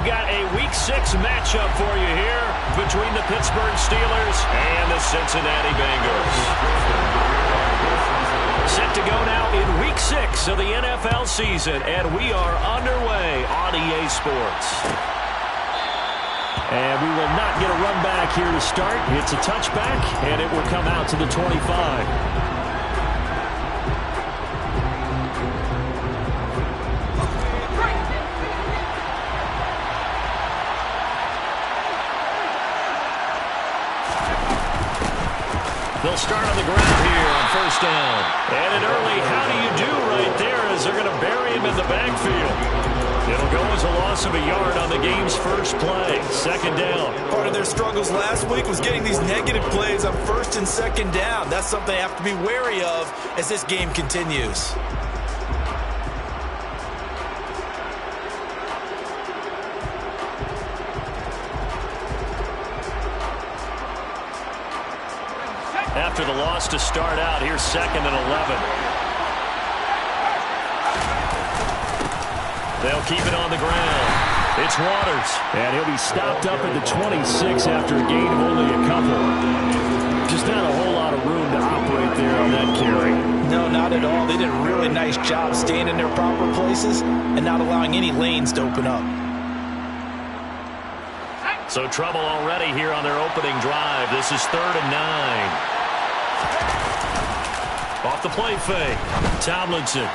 got a Week 6 matchup for you here between the Pittsburgh Steelers and the Cincinnati Bengals. Set to go now in Week 6 of the NFL season, and we are underway on EA Sports. And we will not get a run back here to start. It's a touchback, and it will come out to the 25. They'll start on the ground here on first down. And an early how do you do right there as they're going to bury him in the backfield. It'll go as a loss of a yard on the game's first play. Second down. Part of their struggles last week was getting these negative plays on first and second down. That's something they have to be wary of as this game continues. After the loss to start out, here's second and 11. They'll keep it on the ground. It's Waters, and he'll be stopped up at the 26 after a gain of only a couple. Just not a whole lot of room to operate there on that carry. No, not at all. They did a really nice job staying in their proper places and not allowing any lanes to open up. So trouble already here on their opening drive. This is 3rd and 9. Off the play fake. Tomlinson.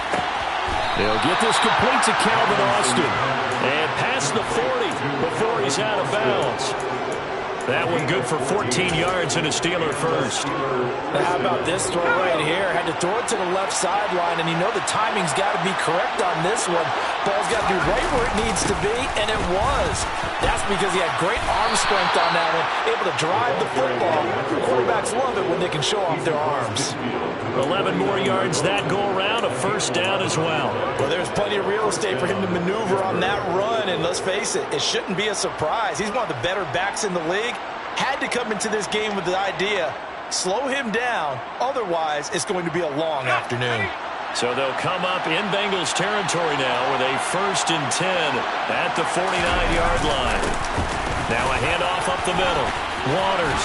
They'll get this complete to Calvin Austin. And past the 40 before he's out of bounds. That one good for 14 yards and a Steeler first. Now how about this throw right here? Had to throw it to the left sideline, and you know the timing's got to be correct on this one. Ball's got to be right where it needs to be, and it was. That's because he had great arm strength on that one, able to drive the football. Quarterbacks love it when they can show off their arms. 11 more yards that go around, a first down as well. Well, there's plenty of real estate for him to maneuver on that run, and let's face it, it shouldn't be a surprise. He's one of the better backs in the league. Had to come into this game with the idea, slow him down, otherwise it's going to be a long afternoon. So they'll come up in Bengals territory now with a 1st and 10 at the 49-yard line. Now a handoff up the middle. Waters.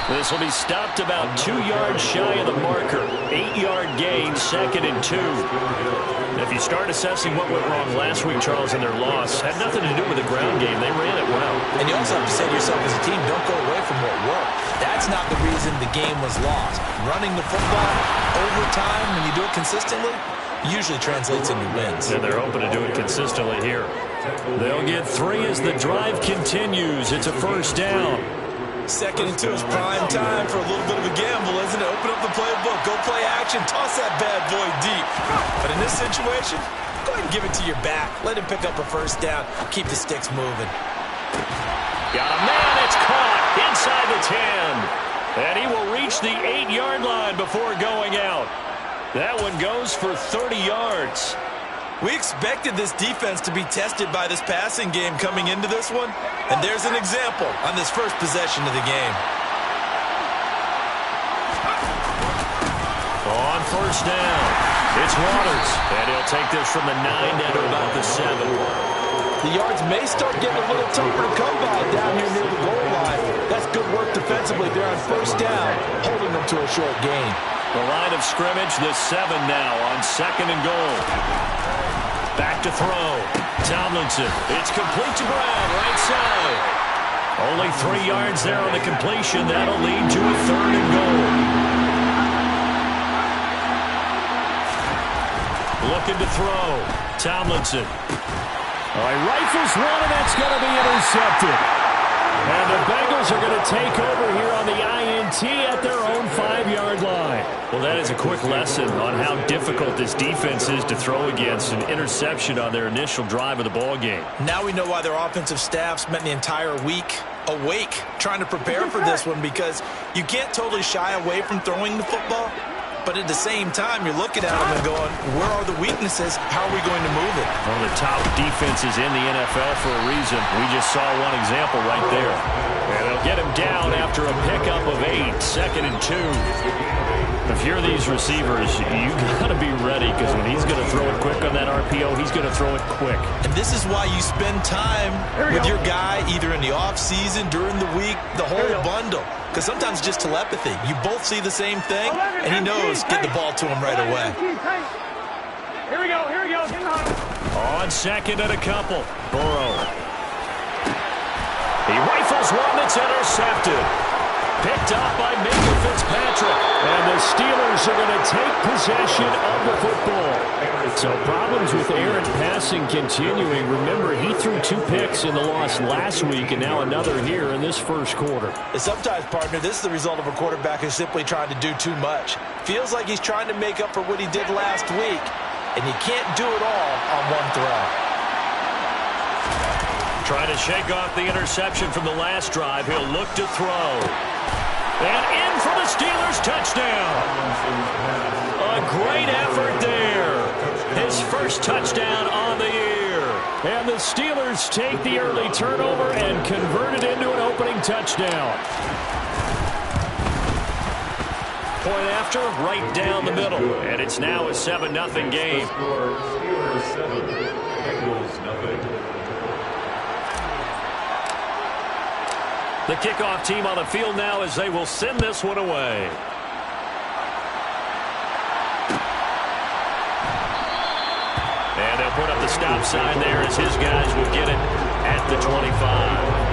This will be stopped about 2 yards shy of the marker. 8-yard gain, 2nd and 2. If you start assessing what went wrong last week, Charles, in their loss, had nothing to do with the ground game. They ran it well. And you also have to say to yourself as a team, don't go away from what worked. That's not the reason the game was lost. Running the football over time, when you do it consistently, usually translates into wins. And they're hoping to do it consistently here. They'll get 3 as the drive continues. It's a first down. 2nd and 2 is prime time for a little bit of a gamble, isn't it? Open up the playbook, go play action, toss that bad boy deep. But in this situation, go ahead and give it to your back. Let him pick up a first down. Keep the sticks moving. Got a man, it's caught inside the 10. And he will reach the 8-yard line before going out. That one goes for 30 yards. We expected this defense to be tested by this passing game coming into this one, and there's an example on this first possession of the game. On first down, it's Waters, and he'll take this from the 9 down to about the 7. The yards may start getting a little tougher to come by down here near the goal line. That's good work defensively there on first down, holding them to a short gain. The line of scrimmage, the 7 now on 2nd and goal. Back to throw. Tomlinson. It's complete to Brown, right side. Only 3 yards there on the completion. That'll lead to a 3rd and goal. Looking to throw. Tomlinson. All right, rifles one, and that's going to be intercepted. And the Bengals are going to take over here on the INT at their own 5-yard line. Well, that is a quick lesson on how difficult this defense is to throw against. An interception on their initial drive of the ball game. Now we know why their offensive staff spent the entire week awake trying to prepare for this one, because you can't totally shy away from throwing the football. But at the same time, you're looking at them and going, where are the weaknesses? How are we going to move it? One of the top defenses in the NFL for a reason. We just saw one example right there. And they'll get him down after a pickup of 8, 2nd and 2. If you're these receivers, you got to be ready because when he's going to throw it quick on that RPO, he's going to throw it quick. And this is why you spend time with your guy either in the offseason, during the week, the whole bundle. Because sometimes it's just telepathy. You both see the same thing, and he knows get the ball to him right away. Here we go. On second and a couple. Burrow. He rifles one that's intercepted. Picked up by Minka Fitzpatrick. And the Steelers are going to take possession of the football. So problems with errant passing continuing. Remember, he threw 2 picks in the loss last week and now another here in this first quarter. And sometimes, partner, this is the result of a quarterback who's simply trying to do too much. Feels like he's trying to make up for what he did last week. And you can't do it all on one throw. Trying to shake off the interception from the last drive. He'll look to throw. And in for the Steelers touchdown. A great effort there. His first touchdown on the year. And the Steelers take the early turnover and convert it into an opening touchdown. Point after, right down the middle. And it's now a 7-0 game. Steelers 7, Bengals nothing. The kickoff team on the field now as they will send this one away. And they'll put up the stop sign there as his guys will get it at the 25.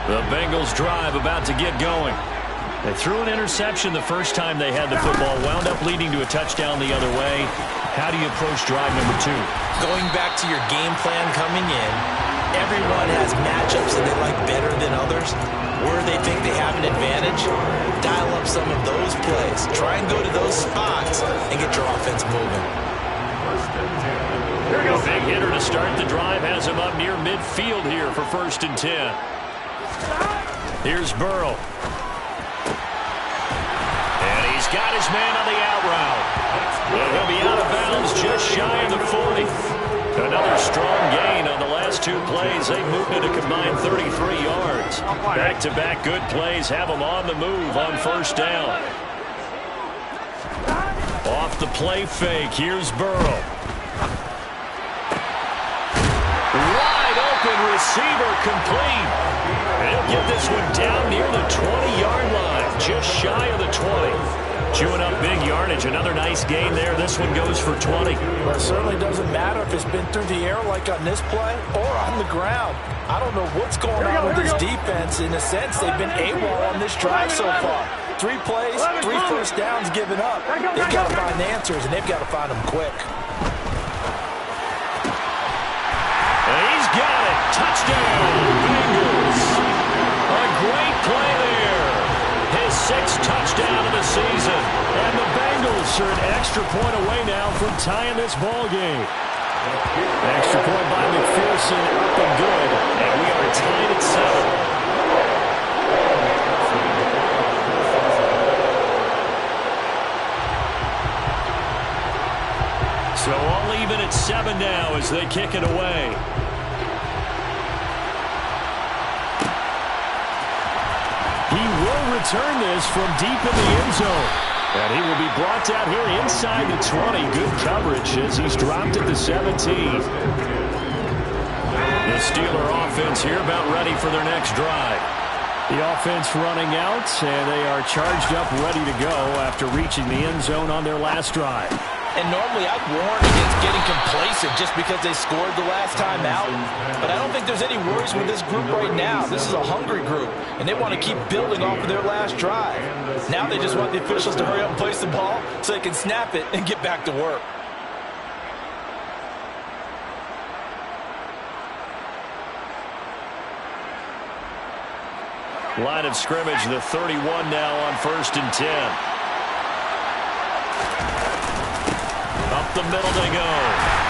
The Bengals drive about to get going. They threw an interception the first time they had the football, wound up leading to a touchdown the other way. How do you approach drive number 2? Going back to your game plan coming in, everyone has matchups that they like better than others. Where they think they have an advantage, dial up some of those plays. Try and go to those spots and get your offense moving. A big hitter to start the drive has him up near midfield here for 1st and 10. Here's Burrow. And he's got his man on the out route. And he'll be out of bounds just shy of the 40. Another strong gain on the last 2 plays. They moved it a combined 33 yards. Back-to-back good plays have them on the move on 1st down. Off the play fake, here's Burrow. Wide open receiver complete. And he'll get this one down near the 20-yard line, just shy of the 20. Chewing up big yardage. Another nice gain there. This one goes for 20. Well, it certainly doesn't matter if it's been through the air like on this play or on the ground. I don't know what's going on with this defense. In a sense, they've been AWOL on this drive so far. 3 plays, 3 first downs given up. They've got to find answers, and they've got to find them quick. And he's got it. Touchdown, Bengals. A great play there. His 6th touchdown of the season. And the Bengals are an extra point away now from tying this ball game. Extra point by McPherson, up and good. And we are tied at 7. So all even at 7 now as they kick it away. He will return this from deep in the end zone. And he will be brought down here inside the 20. Good coverage as he's dropped at the 17. The Steeler offense here about ready for their next drive. The offense running out, and they are charged up, ready to go after reaching the end zone on their last drive. And normally I'd warn against getting complacent just because they scored the last time out. But I don't think there's any worries with this group right now. This is a hungry group, and they want to keep building off of their last drive. Now they just want the officials to hurry up and place the ball so they can snap it and get back to work. Line of scrimmage, the 31 now on 1st and 10. Up the middle they go.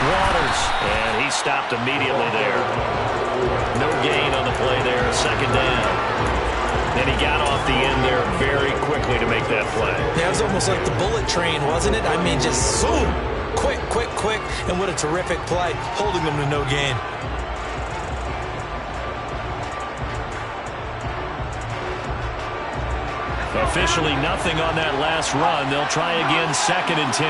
Waters. And he stopped immediately there. No gain on the play there. 2nd down. And he got off the end there very quickly to make that play. Yeah, it was almost like the bullet train, wasn't it? I mean, just zoom. Quick, and what a terrific play, holding them to no gain. Officially nothing on that last run. They'll try again, 2nd and 10.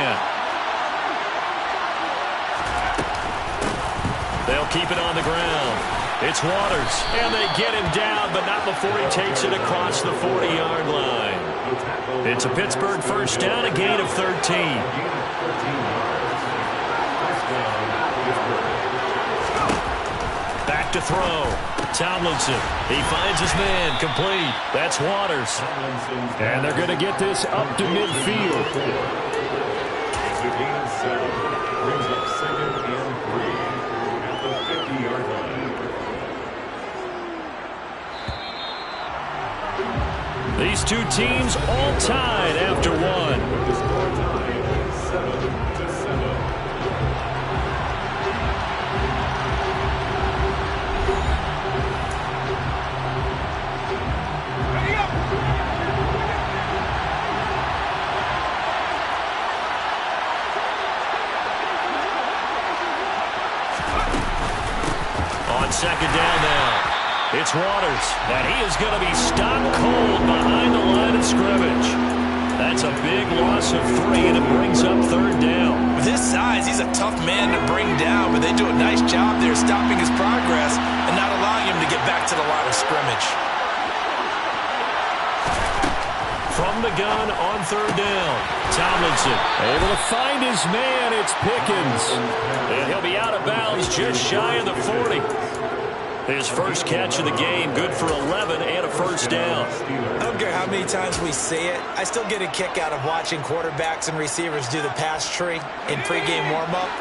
They'll keep it on the ground. It's Waters, and they get him down, but not before he takes it across the 40-yard line. It's a Pittsburgh first down, a gain of 13. Back to throw. Tomlinson. He finds his man. Complete. That's Waters. And they're going to get this up to midfield. It's a gain of 7. Brings up 2nd and 3 at the 50-yard line. These two teams all tied after one. The score tied 7-7. On 2nd down now, it's Waters, and he is going to be stopped cold behind the line of scrimmage. That's a big loss of 3, and it brings up 3rd down. With his size, he's a tough man to bring down, but they do a nice job there stopping his progress and not allowing him to get back to the line of scrimmage. From the gun on 3rd down, Tomlinson able to find his man. It's Pickens, and he'll be out of bounds just shy of the 40. His first catch of the game, good for 11 and a first down. I don't care how many times we say it, I still get a kick out of watching quarterbacks and receivers do the pass tree in pregame warm-up.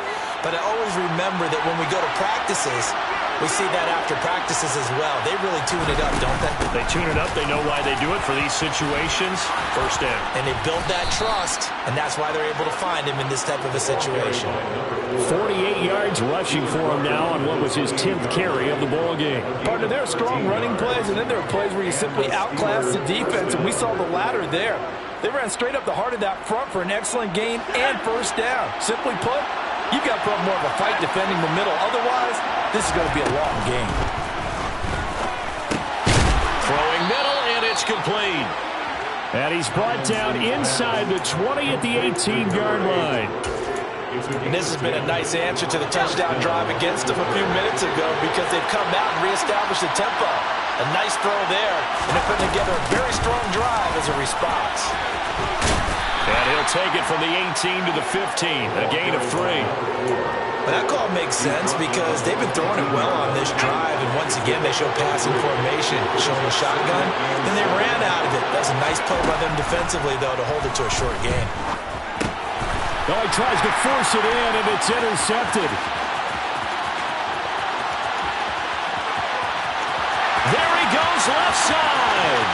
But I always remember that when we go to practices, we see that after practices as well. They really tune it up, don't they? They tune it up. They know why they do it for these situations. First down. And they build that trust, and that's why they're able to find him in this type of a situation. 48 yards rushing for him now on what was his 10th carry of the ball game. Partner, there are strong running plays, and then there are plays where you simply outclass the defense, and we saw the latter there. They ran straight up the heart of that front for an excellent gain and first down. Simply put, you've got to put up more of a fight defending the middle. Otherwise, this is going to be a long game. Throwing middle, and it's complete. And he's brought down inside the 20 at the 18-yard line. And this has been a nice answer to the touchdown drive against them a few minutes ago because they've come out and reestablished the tempo. A nice throw there, and they're putting together a very strong drive as a response. And he'll take it from the 18 to the 15, a gain of 3. Well, that call makes sense because they've been throwing it well on this drive, and once again they show passing formation, showing a shotgun, and they ran out of it. That's a nice play by them defensively, though, to hold it to a short gain. Oh, he tries to force it in, and it's intercepted. There he goes, left side.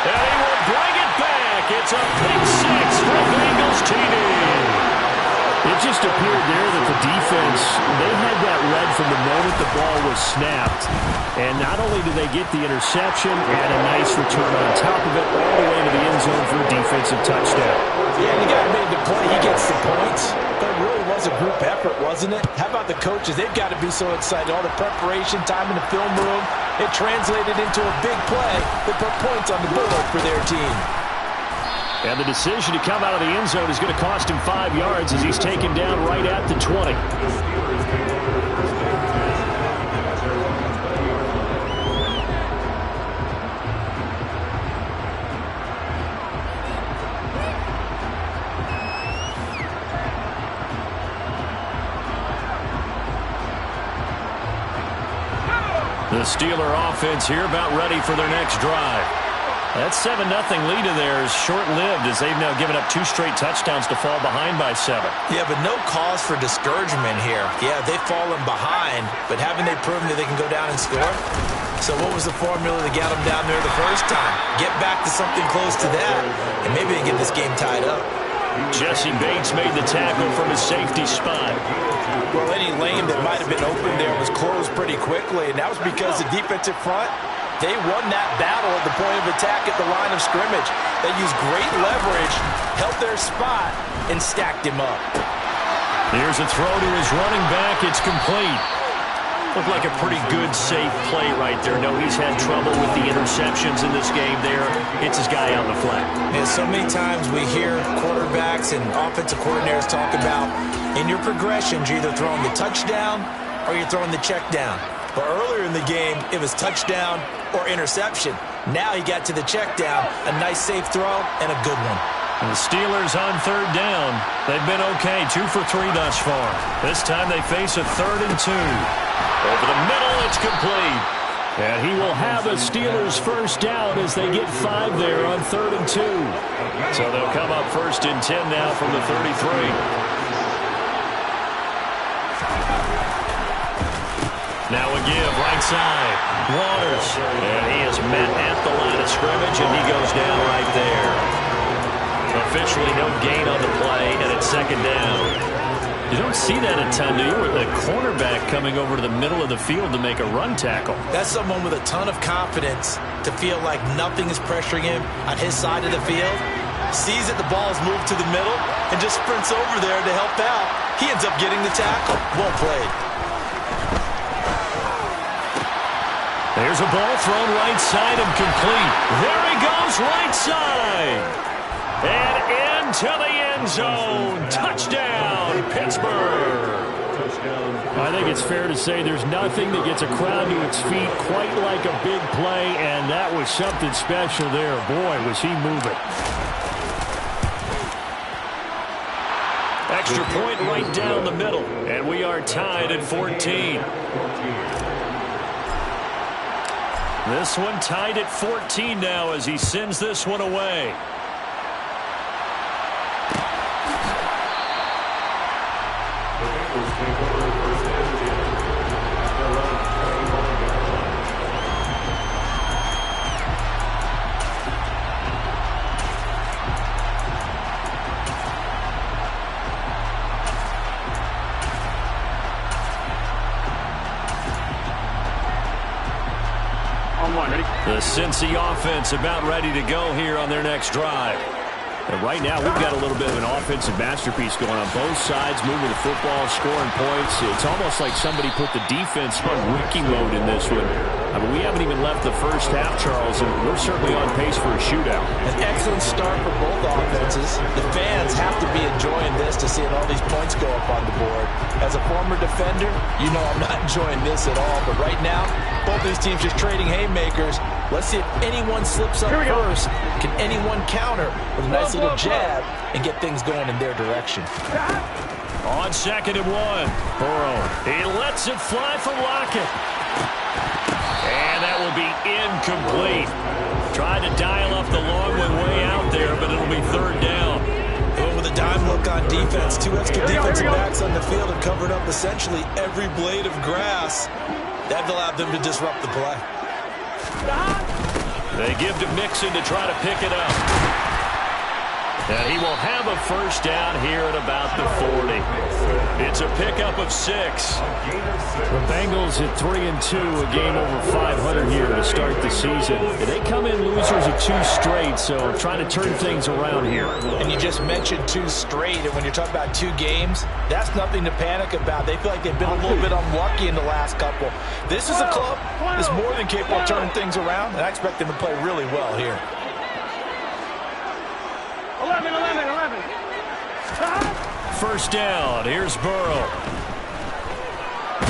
And he will bring it back. It's a pick 6 for Bengals TD. It just appeared there that the defense, they had that read from the moment the ball was snapped. And not only did they get the interception and a nice return on top of it, all the way to the end zone for a defensive touchdown. Yeah, and the guy made the play. He gets the points. But it really was a group effort, wasn't it? How about the coaches? They've got to be so excited. All the preparation, time in the film room, it translated into a big play that put points on the board for their team. And the decision to come out of the end zone is going to cost him 5 yards as he's taken down right at the 20. The Steeler offense here about ready for their next drive. That 7-0 lead of theirs short-lived as they've now given up 2 straight touchdowns to fall behind by 7. Yeah, but no cause for discouragement here. Yeah, they've fallen behind, but haven't they proven that they can go down and score? So what was the formula that got them down there the first time? Get back to something close to that, and maybe they can get this game tied up. Jesse Bates made the tackle from his safety spot. Well, any lane that might have been open there was closed pretty quickly, and that was because the defensive front, They won that battle at the point of attack at the line of scrimmage. They used great leverage, held their spot, and stacked him up. Here's a throw to his running back. It's complete. Looked like a pretty good, safe play right there. No, he's had trouble with the interceptions in this game there. It's his guy out in the flat. And so many times we hear quarterbacks and offensive coordinators talk about in your progressions, you're either throwing the touchdown or you're throwing the check down. But earlier in the game, it was touchdown or interception. Now he got to the check down, a nice safe throw and a good one. And the Steelers on third down. They've been okay, 2 for 3 thus far. This time they face a 3rd and 2. Over the middle, it's complete. And he will have a Steelers first down as they get 5 there on 3rd and 2. So they'll come up 1st and 10 now from the 33. Now a give, right side. Waters. And he is met at the line of scrimmage, and he goes down right there. Officially no gain on the play, and it's 2nd down. You don't see that a ton, do you? With a cornerback coming over to the middle of the field to make a run tackle. That's someone with a ton of confidence to feel like nothing is pressuring him on his side of the field. Sees that the ball is moved to the middle and just sprints over there to help out. He ends up getting the tackle. Well played. There's a ball thrown right side and complete. There he goes, right side. And into the end zone. Touchdown, Pittsburgh. I think it's fair to say there's nothing that gets a crowd to its feet quite like a big play, and that was something special there. Boy, was he moving. Extra point right down the middle, and we are tied at 14. This one tied at 14 now as he sends this one away. The Cincy offense about ready to go here on their next drive. And right now, we've got a little bit of an offensive masterpiece going on both sides, moving the football, scoring points. It's almost like somebody put the defense on rookie mode in this one. I mean, we haven't even left the first half, Charles, and we're certainly on pace for a shootout. An excellent start for both offenses. The fans have to be enjoying this to seeing all these points go up on the board. As a former defender, you know I'm not enjoying this at all. But right now, both these teams just trading haymakers. Let's see if anyone slips up first. Can anyone counter with a nice little jab and get things going in their direction? On 2nd and 1, Burrow. He lets it fly for Lockett. And that will be incomplete. Tried to dial up the long one way out there, but it'll be 3rd down. Well, with a dime look on defense, 2 extra defensive backs on the field have covered up essentially every blade of grass. That allowed them to disrupt the play. They give to Mixon to try to pick it up. And he will have a first down here at about the 40. It's a pickup of 6. The Bengals at 3-2, a game over 500 here to start the season. They come in losers of 2 straight, so trying to turn things around here. And you just mentioned 2 straight, and when you're talking about 2 games, that's nothing to panic about. They feel like they've been a little bit unlucky in the last couple. This is a club that's more than capable of turning things around, and I expect them to play really well here. 11. First down. Here's Burrow.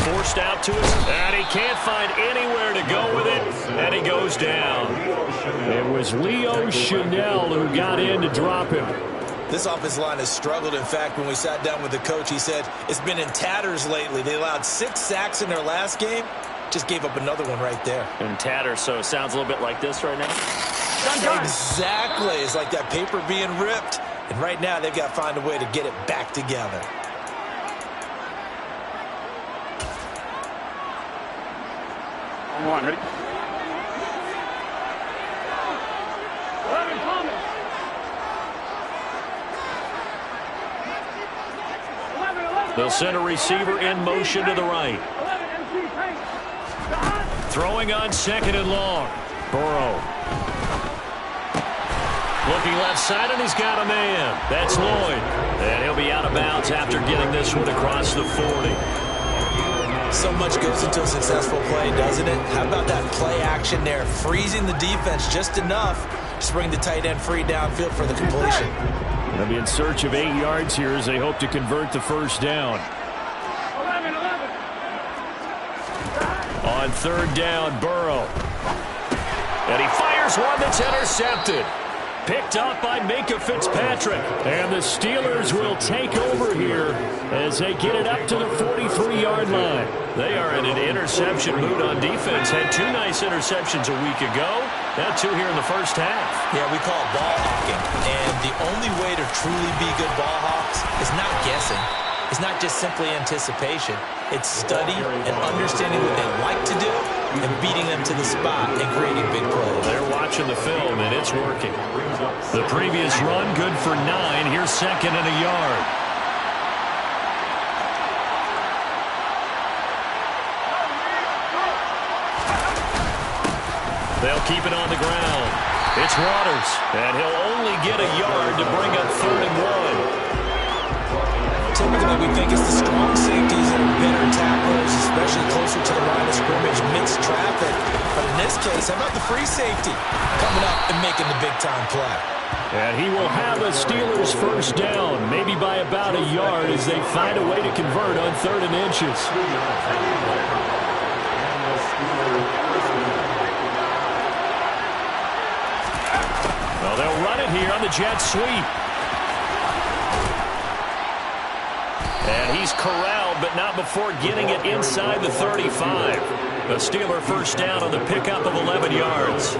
Forced out to us, and he can't find anywhere to go with it, and he goes down. It was Leo Chanel who got in to drop him. This offensive line has struggled. In fact, when we sat down with the coach, he said it's been in tatters lately. They allowed 6 sacks in their last game. Just gave up another one right there. In tatters, so it sounds a little bit like this right now. Exactly. It's like that paper being ripped. And right now, they've got to find a way to get it back together. Come on, ready? 11, Thomas. 11. They'll send a receiver in motion to the right. 11, MC, Tank. Throwing on 2nd and long. Burrow. Looking left side, and he's got a man. That's Lloyd. And he'll be out of bounds after getting this one across the 40. So much goes into a successful play, doesn't it? How about that play action there? Freezing the defense just enough to bring the tight end free downfield for the completion. They'll be in search of 8 yards here as they hope to convert the first down. 11. On 3rd down, Burrow. And he fires one that's intercepted. Picked up by Minka Fitzpatrick. And the Steelers will take over here as they get it up to the 43-yard line. They are in an interception mood on defense. Had 2 nice interceptions a week ago. Now 2 here in the first half. Yeah, we call it ball hawking. And the only way to truly be good ball hawks is not guessing. It's not just simply anticipation. It's study and understanding what they like to do and beating them to the spot and creating big plays. They're watching the film, and it's working. The previous run, good for 9. Here's 2nd and a yard. They'll keep it on the ground. It's Waters, and he'll only get a yard to bring up 3rd and 1. Typically, we think it's the strong safeties that are better tacklers, especially closer to the line of scrimmage, mixed traffic. But in this case, how about the free safety coming up and making the big-time play? And he will have a Steelers first down, maybe by about a yard as they find a way to convert on 3rd and inches. Well, they'll run it here on the jet sweep. And he's corralled, but not before getting it inside the 35. A Steeler first down on the pickup of 11 yards.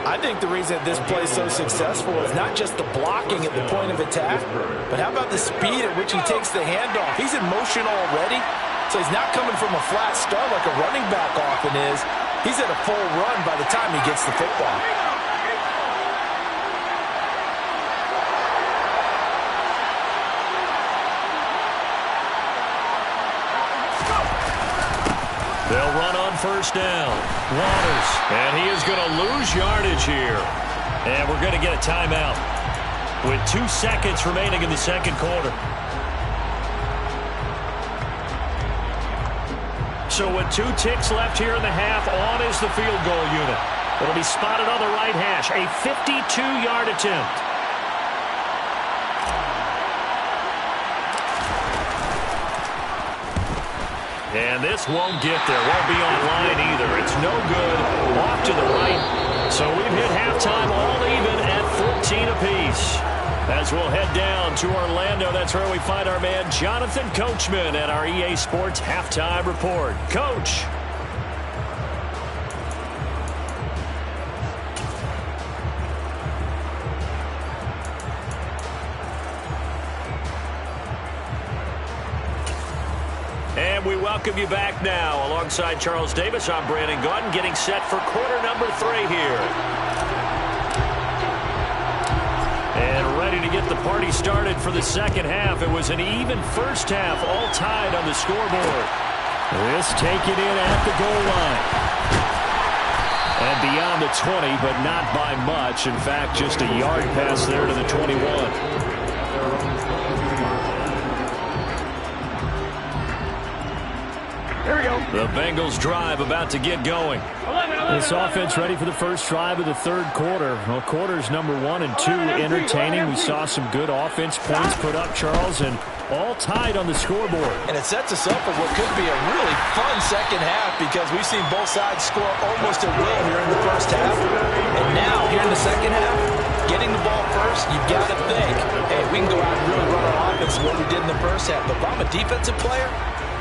I think the reason this play is so successful is not just the blocking at the point of attack, but how about the speed at which he takes the handoff? He's in motion already, so he's not coming from a flat start like a running back often is. He's at a full run by the time he gets the football. They'll run on first down. Waters, and he is going to lose yardage here. And we're going to get a timeout with 2 seconds remaining in the second quarter. So with 2 ticks left here in the half, on is the field goal unit. It'll be spotted on the right hash, a 52-yard attempt. And this won't get there. Won't be online either. It's no good. Off to the right. So we've hit halftime all even at 14 apiece. As we'll head down to Orlando, that's where we find our man Jonathan Coachman at our EA Sports Halftime Report. Coach. And we welcome you back now. Alongside Charles Davis, I'm Brandon Gaudin, getting set for quarter number 3 here. And ready to get the party started for the second half. It was an even first half, all tied on the scoreboard. This taken in at the goal line. And beyond the 20, but not by much. In fact, just a yard pass there to the 21. Here we go. The Bengals drive about to get going. 11. This offense ready for the first drive of the third quarter. Well, quarters number 1 and 2 entertaining. We saw some good offense points put up, Charles, and all tied on the scoreboard. And it sets us up for what could be a really fun second half because we've seen both sides score almost at will here in the first half. And now, here in the second half, getting the ball first, you've got to think, hey, we can go out and really run our offense what we did in the first half. But if I'm a defensive player,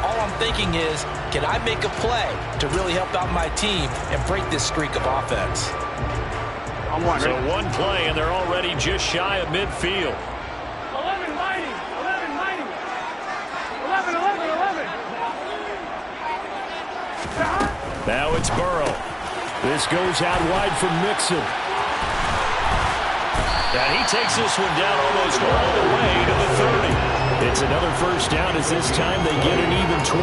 all I'm thinking is, can I make a play to really help out my team and break this streak of offense? I'm one. So one play, and they're already just shy of midfield. 11 mighty. 11 mighty. 11. Now it's Burrow. This goes out wide from Mixon. And he takes this one down almost all the way to the 30. It's another first down as this time they get an even 20.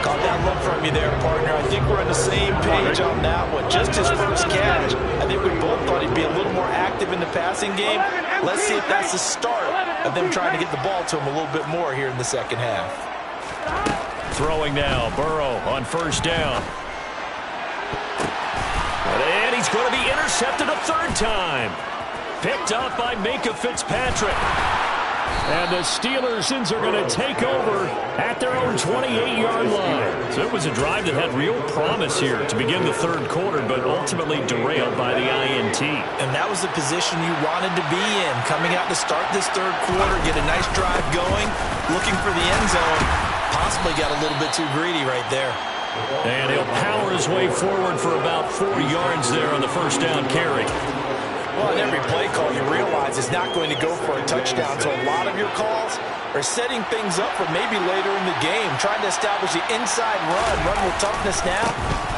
Caught that look from you there, partner. I think we're on the same page on that one. Just his first catch. I think we both thought he'd be a little more active in the passing game. Let's see if that's the start of them trying to get the ball to him a little bit more here in the second half. Throwing now, Burrow on first down. And he's going to be intercepted a third time. Picked up by Minka Fitzpatrick. And the Steelers are going to take over at their own 28-yard line. So it was a drive that had real promise here to begin the third quarter, but ultimately derailed by the INT. And that was the position you wanted to be in. Coming out to start this third quarter, get a nice drive going, looking for the end zone. Possibly got a little bit too greedy right there. And he'll power his way forward for about 4 yards there on the first down carry. Well, in every play call, you realize it's not going to go for a touchdown. So a lot of your calls are setting things up for maybe later in the game, trying to establish the inside run with toughness now,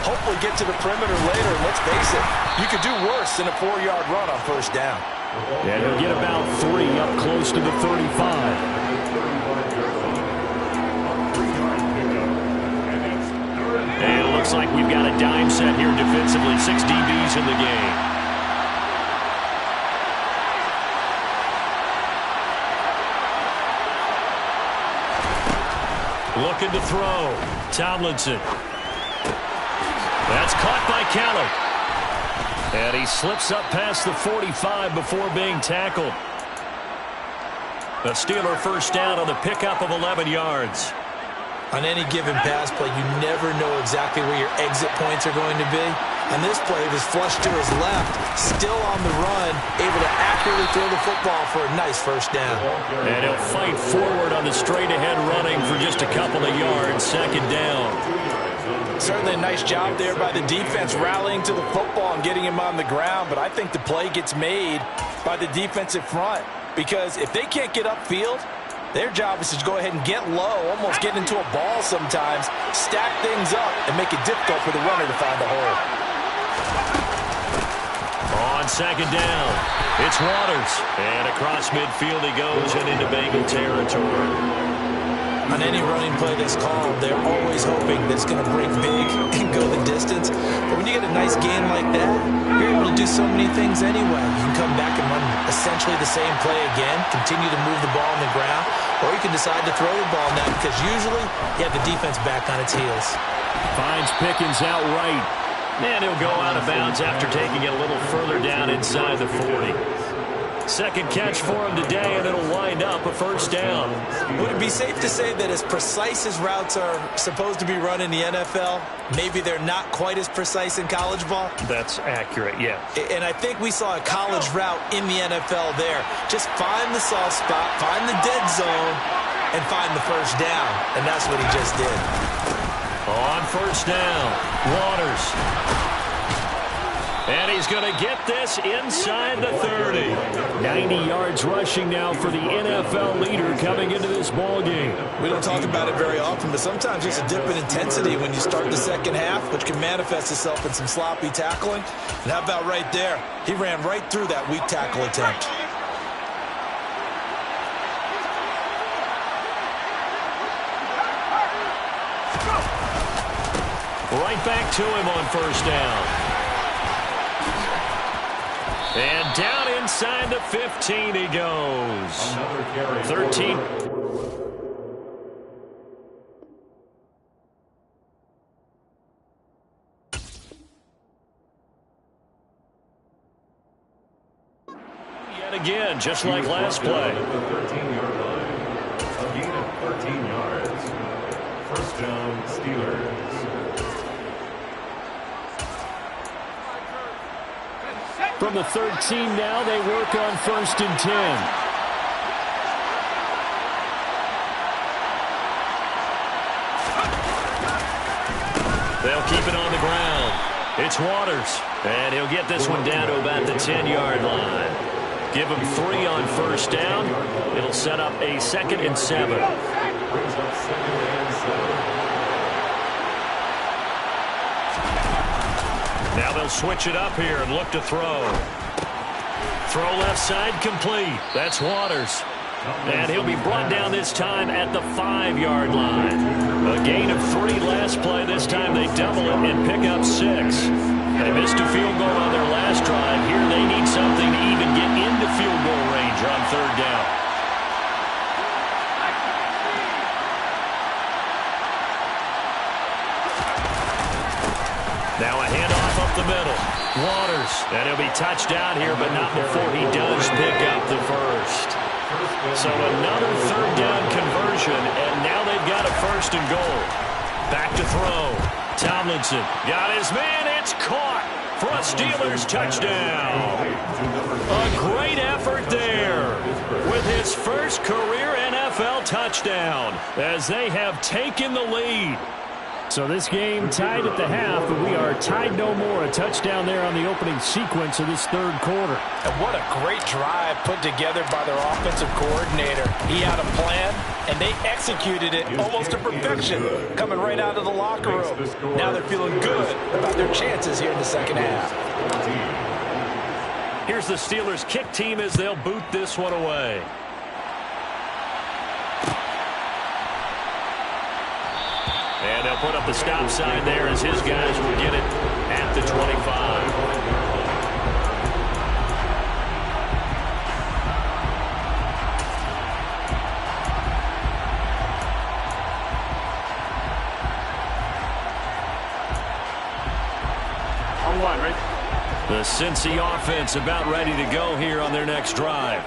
hopefully get to the perimeter later. And let's face it, you could do worse than a 4-yard run on first down. And he'll get about 3 up close to the 35. And it looks like we've got a dime set here defensively. 6 DBs in the game. Looking to throw. Tomlinson. That's caught by Kelly. And he slips up past the 45 before being tackled. The Steeler first down on the pickup of 11 yards. On any given pass play, you never know exactly where your exit points are going to be. On this play, it was flushed to his left, still on the run, able to accurately throw the football for a nice first down. And he'll fight forward on the straight-ahead running for just a couple of yards, second down. Certainly a nice job there by the defense rallying to the football and getting him on the ground, but I think the play gets made by the defensive front because if they can't get upfield, their job is to go ahead and get low, almost get into a ball sometimes, stack things up, and make it difficult for the runner to find a hole. On second down, it's Waters. And across midfield he goes and into Bengal territory. On any running play that's called, they're always hoping that it's going to break big and go the distance. But when you get a nice gain like that, you're able to do so many things anyway. You can come back and run essentially the same play again, continue to move the ball on the ground, or you can decide to throw the ball now because usually you have the defense back on its heels. Finds Pickens out right. And he'll go out of bounds after taking it a little further down inside the 40. Second catch for him today, and it'll wind up a first down. Would it be safe to say that as precise as routes are supposed to be run in the NFL, maybe they're not quite as precise in college ball? That's accurate, yeah. And I think we saw a college route in the NFL there. Just find the soft spot, find the dead zone, and find the first down. And that's what he just did. On first down, Waters. And he's going to get this inside the 30. 90 yards rushing now for the NFL leader coming into this ballgame. We don't talk about it very often, but sometimes there's a dip in intensity when you start the second half, which can manifest itself in some sloppy tackling. And how about right there? He ran right through that weak tackle attempt. Right back to him on first down. And down inside the 15 he goes. 13. Yet again, just like last play. The 13-yard line. A gain of 13 yards. First down, Steelers. From the 13 now, they work on first and 10. They'll keep it on the ground. It's Waters. And he'll get this one down to about the 10-yard line. Give him 3 on first down. It'll set up a 2nd and 7. Brings up 2nd and 7. Now they'll switch it up here and look to throw. Throw left side complete. That's Waters. And he'll be brought down this time at the 5-yard line. A gain of 3 last play. This time they double it and pick up 6. They missed a field goal on their last drive. Here they need something to even get into field goal range on 3rd down. Now a handoff up the middle. Waters. And he'll be touched out here, but not before he does pick up the first. So another 3rd down conversion, and now they've got a 1st and goal. Back to throw. Tomlinson got his man. It's caught for a Steelers touchdown. A great effort there with his first career NFL touchdown as they have taken the lead. So this game tied at the half, but we are tied no more. A touchdown there on the opening sequence of this 3rd quarter. And what a great drive put together by their offensive coordinator. He had a plan, and they executed it almost to perfection, coming right out of the locker room. Now they're feeling good about their chances here in the 2nd half. Here's the Steelers kick team as they'll boot this one away. And they'll put up the stop sign there as his guys will get it at the 25. On 1, right? The Cincy offense about ready to go here on their next drive.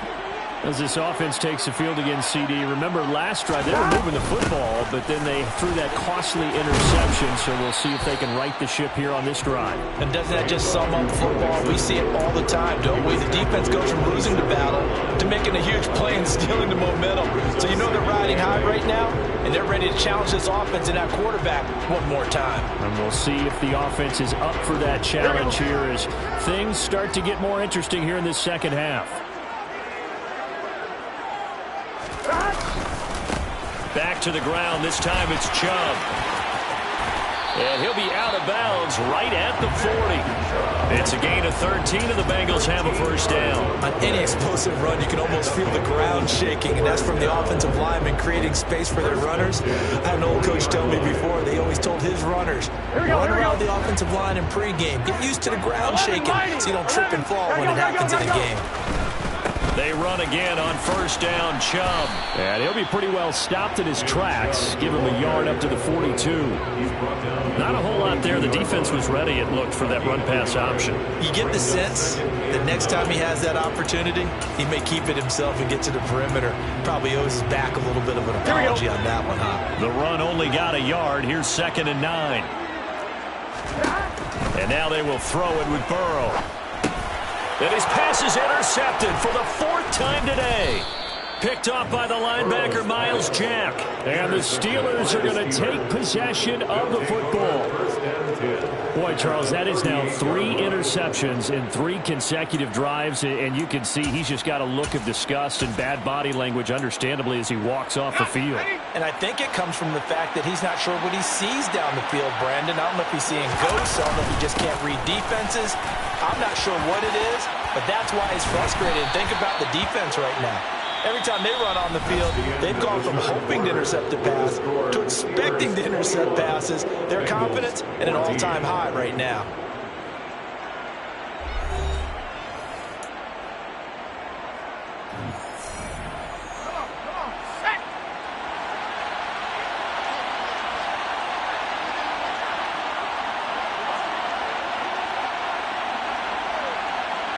As this offense takes the field against CD, remember last drive they were moving the football, but then they threw that costly interception, so we'll see if they can right the ship here on this drive. And doesn't that just sum up football? We see it all the time, don't we? The defense goes from losing the battle to making a huge play and stealing the momentum. So you know they're riding high right now, and they're ready to challenge this offense and that quarterback one more time. And we'll see if the offense is up for that challenge here as things start to get more interesting here in this 2nd half. Back to the ground. This time it's Chubb. And he'll be out of bounds right at the 40. It's a gain of 13, and the Bengals have a 1st down. On any explosive run, you can almost feel the ground shaking, and that's from the offensive linemen creating space for their runners. I had an old coach tell me before, they always told his runners, run around the offensive line in pregame. Get used to the ground shaking so you don't trip and fall when it happens in a game. They run again on 1st down, Chubb. And he'll be pretty well stopped in his tracks. Give him a yard up to the 42. Not a whole lot there. The defense was ready, it looked, for that run-pass option. You get the sense that next time he has that opportunity, he may keep it himself and get to the perimeter. Probably owes his back a little bit of an apology on that one, huh? The run only got a yard. Here's 2nd and 9. And now they will throw it with Burrow. And his pass is intercepted for the 4th time today. Picked off by the linebacker, Miles Jack. And the Steelers are going to take possession of the football. Boy, Charles, that is now 3 interceptions in 3 consecutive drives, and you can see he's just got a look of disgust and bad body language, understandably, as he walks off the field. And I think it comes from the fact that he's not sure what he sees down the field, Brandon. I don't know if he's seeing ghosts. I don't know if he just can't read defenses. I'm not sure what it is, but that's why he's frustrated. Think about the defense right now. Every time they run on the field, they've gone from hoping to intercept a pass to expecting to intercept passes. Their confidence at an all-time high right now.